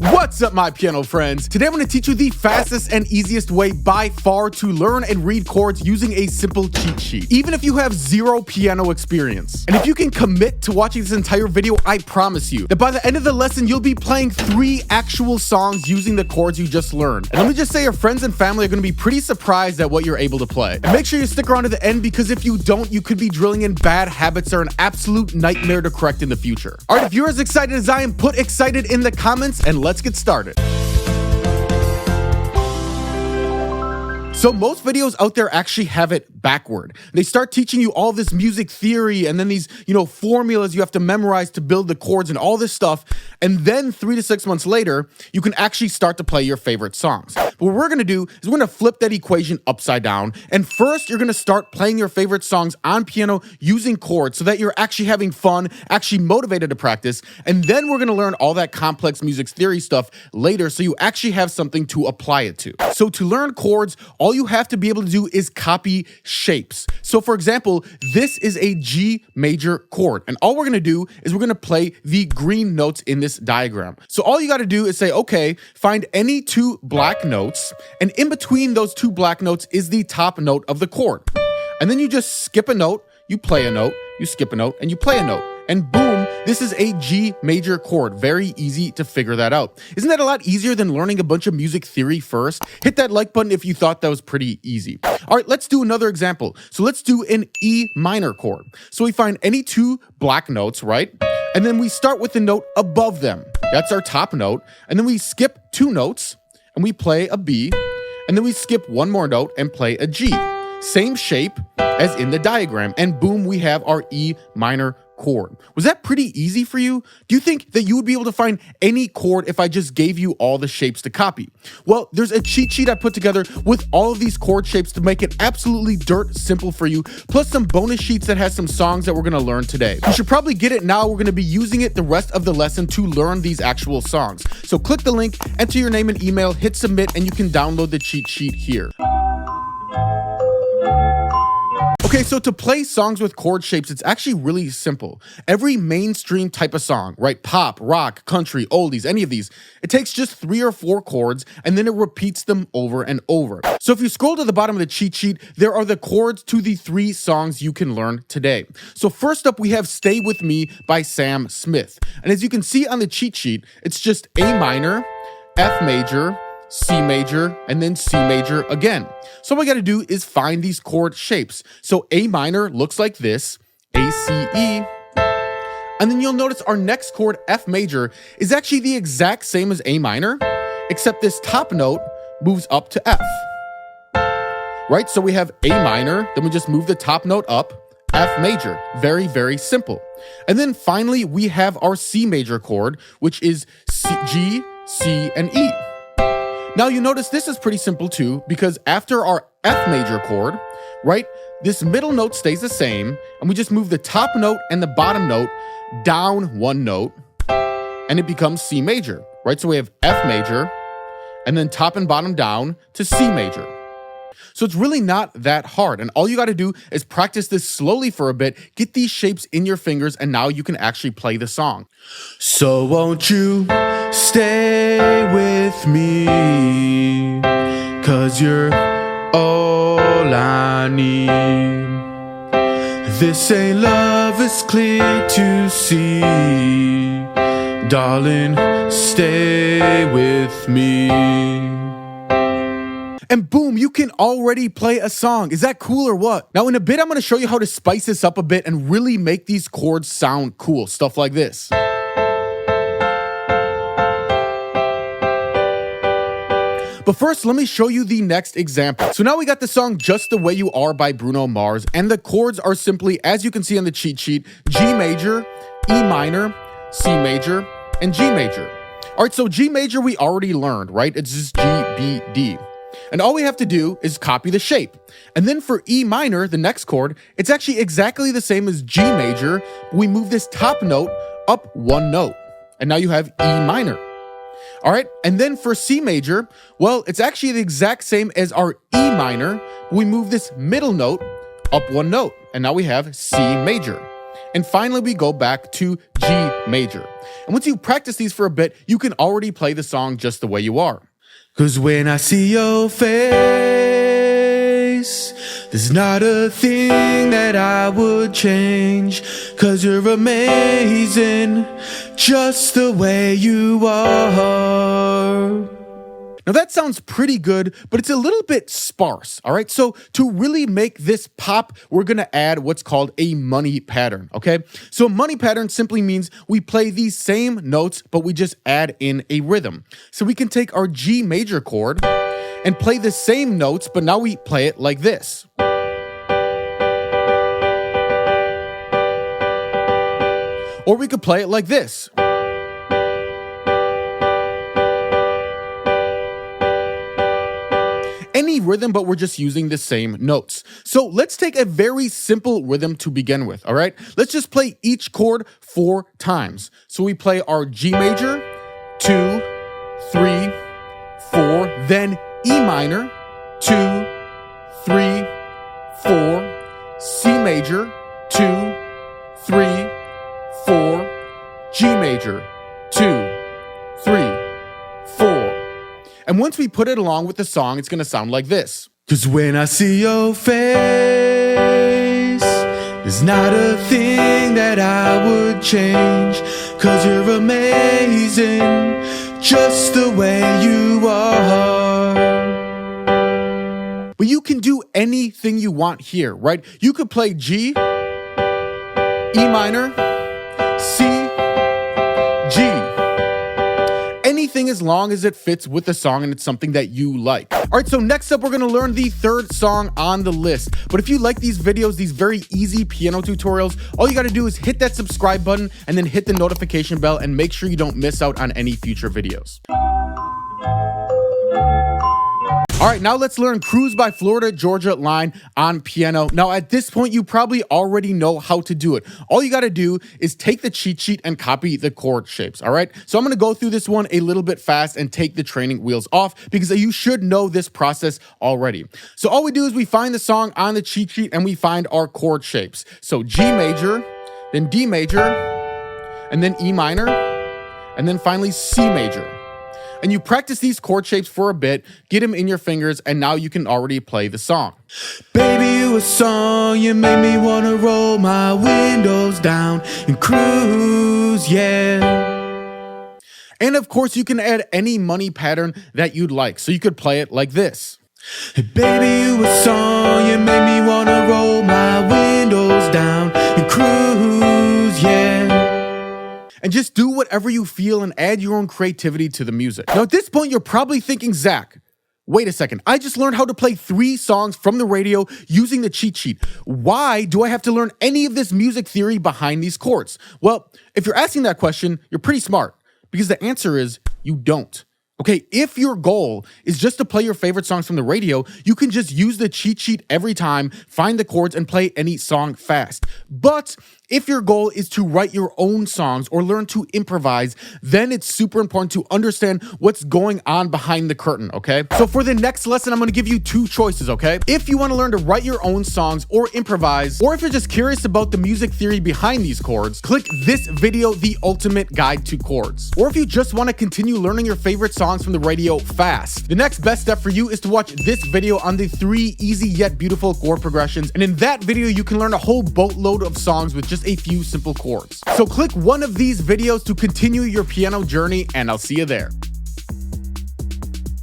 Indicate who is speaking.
Speaker 1: What's up, my piano friends? Today I'm going to teach you the fastest and easiest way by far to learn and read chords using a simple cheat sheet, even if you have zero piano experience. And if you can commit to watching this entire video, I promise you that by the end of the lesson, you'll be playing 3 actual songs using the chords you just learned. And let me just say, your friends and family are going to be pretty surprised at what you're able to play. And make sure you stick around to the end, because if you don't, you could be drilling in bad habits that are an absolute nightmare to correct in the future. All right, if you're as excited as I am, put excited in the comments and let's get started. So most videos out there actually have it backward. They start teaching you all this music theory and then these, formulas you have to memorize to build the chords and all this stuff. And then 3 to 6 months later, you can actually start to play your favorite songs. But what we're gonna do is we're gonna flip that equation upside down. And first, you're gonna start playing your favorite songs on piano using chords so that you're actually having fun, actually motivated to practice. And then we're gonna learn all that complex music theory stuff later so you actually have something to apply it to. So to learn chords, all you have to be able to do is copy shapes. So for example, this is a G major chord. And all we're gonna do is we're gonna play the green notes in this diagram. So all you gotta do is say, okay, find any 2 black notes, and in between those 2 black notes is the top note of the chord. And then you just skip a note, you play a note, you skip a note, and you play a note. And boom, this is a G major chord. Very easy to figure that out. Isn't that a lot easier than learning a bunch of music theory first? Hit that like button if you thought that was pretty easy. All right, let's do another example. So let's do an E minor chord. So we find any 2 black notes, right? And then we start with the note above them. That's our top note. And then we skip 2 notes and we play a B. And then we skip 1 more note and play a G. Same shape as in the diagram. And boom, we have our E minor chord. Was that pretty easy for you? Do you think that you would be able to find any chord if I just gave you all the shapes to copy? Well, there's a cheat sheet I put together with all of these chord shapes to make it absolutely dirt simple for you, plus some bonus sheets that has some songs that we're going to learn today. You should probably get it now. We're going to be using it the rest of the lesson to learn these actual songs. So click the link, enter your name and email, hit submit, and you can download the cheat sheet here. Okay, so to play songs with chord shapes, it's actually really simple. Every mainstream type of song, right? Pop, rock, country, oldies, any of these, it takes just 3 or 4 chords and then it repeats them over and over. So if you scroll to the bottom of the cheat sheet, there are the chords to the 3 songs you can learn today. So first up, we have Stay With Me by Sam Smith. And as you can see on the cheat sheet, it's just A minor, F major, C major, and then C major again. So all we gotta do is find these chord shapes. So A minor looks like this, A, C, E. And then you'll notice our next chord, F major, is actually the exact same as A minor, except this top note moves up to F. Right, so we have A minor, then we just move the top note up, F major. Very, very simple. And then finally, we have our C major chord, which is C, G, C, and E. Now you notice this is pretty simple too, because after our F major chord, right, this middle note stays the same, and we just move the top note and the bottom note down 1 note, and it becomes C major, right? So we have F major, and then top and bottom down to C major. So it's really not that hard, and all you gotta do is practice this slowly for a bit, get these shapes in your fingers, and now you can actually play the song. So won't you stay with me, 'cause you're all I need. This ain't love, it's clear to see. Darling, stay with me. And boom, you can already play a song. Is that cool or what? Now in a bit, I'm gonna show you how to spice this up a bit and really make these chords sound cool. Stuff like this. But first, let me show you the next example. So now we got the song Just the Way You Are by Bruno Mars, and the chords are simply, as you can see on the cheat sheet, G major, E minor, C major, and G major. All right, so G major we already learned, right? It's just G, B, D. And all we have to do is copy the shape. And then for E minor, the next chord, it's actually exactly the same as G major, but we move this top note up 1 note. And now you have E minor. All right, and then for C major, well, it's actually the exact same as our E minor. We move this middle note up 1 note, and now we have C major. And finally, we go back to G major. And once you practice these for a bit, you can already play the song just the way you are. 'Cause when I see your face, there's not a thing that I would change. 'Cause you're amazing, just the way you are. Now that sounds pretty good, but it's a little bit sparse, all right? So to really make this pop, we're gonna add what's called a money pattern, okay? So a money pattern simply means we play these same notes, but we just add in a rhythm. So we can take our G major chord and play the same notes, but now we play it like this. Or we could play it like this. Any rhythm, but we're just using the same notes. So let's take a very simple rhythm to begin with, all right? Let's just play each chord 4 times. So we play our G major, 2, 3, 4, then E minor, 2, 3, 4, C major, 2, 3, 4, G major, 2, 3, 4. And once we put it along with the song, it's gonna sound like this. 'Cause when I see your face, there's not a thing that I would change. 'Cause you're amazing, just the way you are. But you can do anything you want here, right? You could play G, E minor, C, G. Anything as long as it fits with the song and it's something that you like. All right, so next up, we're gonna learn the third song on the list. But if you like these videos, these very easy piano tutorials, all you gotta do is hit that subscribe button and then hit the notification bell and make sure you don't miss out on any future videos. All right, now let's learn Cruise by Florida Georgia Line on piano. Now at this point, you probably already know how to do it. All you gotta do is take the cheat sheet and copy the chord shapes, all right? So I'm gonna go through this one a little bit fast and take the training wheels off because you should know this process already. So all we do is we find the song on the cheat sheet and we find our chord shapes. So G major, then D major, and then E minor, and then finally C major. And you practice these chord shapes for a bit, get them in your fingers, and now you can already play the song. Baby, you a song, you make me wanna roll my windows down and cruise, yeah. And of course, you can add any money pattern that you'd like. So you could play it like this. Hey, baby, you a song, you make me wanna roll my windows down and cruise, yeah. And just do whatever you feel and add your own creativity to the music. Now at this point, you're probably thinking, Zach, wait a second, I just learned how to play 3 songs from the radio using the cheat sheet. Why do I have to learn any of this music theory behind these chords? Well, if you're asking that question, you're pretty smart, because the answer is you don't. Okay, if your goal is just to play your favorite songs from the radio, you can just use the cheat sheet every time, find the chords, and play any song fast. But if your goal is to write your own songs or learn to improvise, then it's super important to understand what's going on behind the curtain, okay? So for the next lesson, I'm gonna give you 2 choices, okay? If you wanna learn to write your own songs or improvise, or if you're just curious about the music theory behind these chords, click this video, The Ultimate Guide to Chords. Or if you just wanna continue learning your favorite songs from the radio fast, the next best step for you is to watch this video on the 3 easy yet beautiful chord progressions. And in that video, you can learn a whole boatload of songs with just a few simple chords. So click one of these videos to continue your piano journey, and I'll see you there.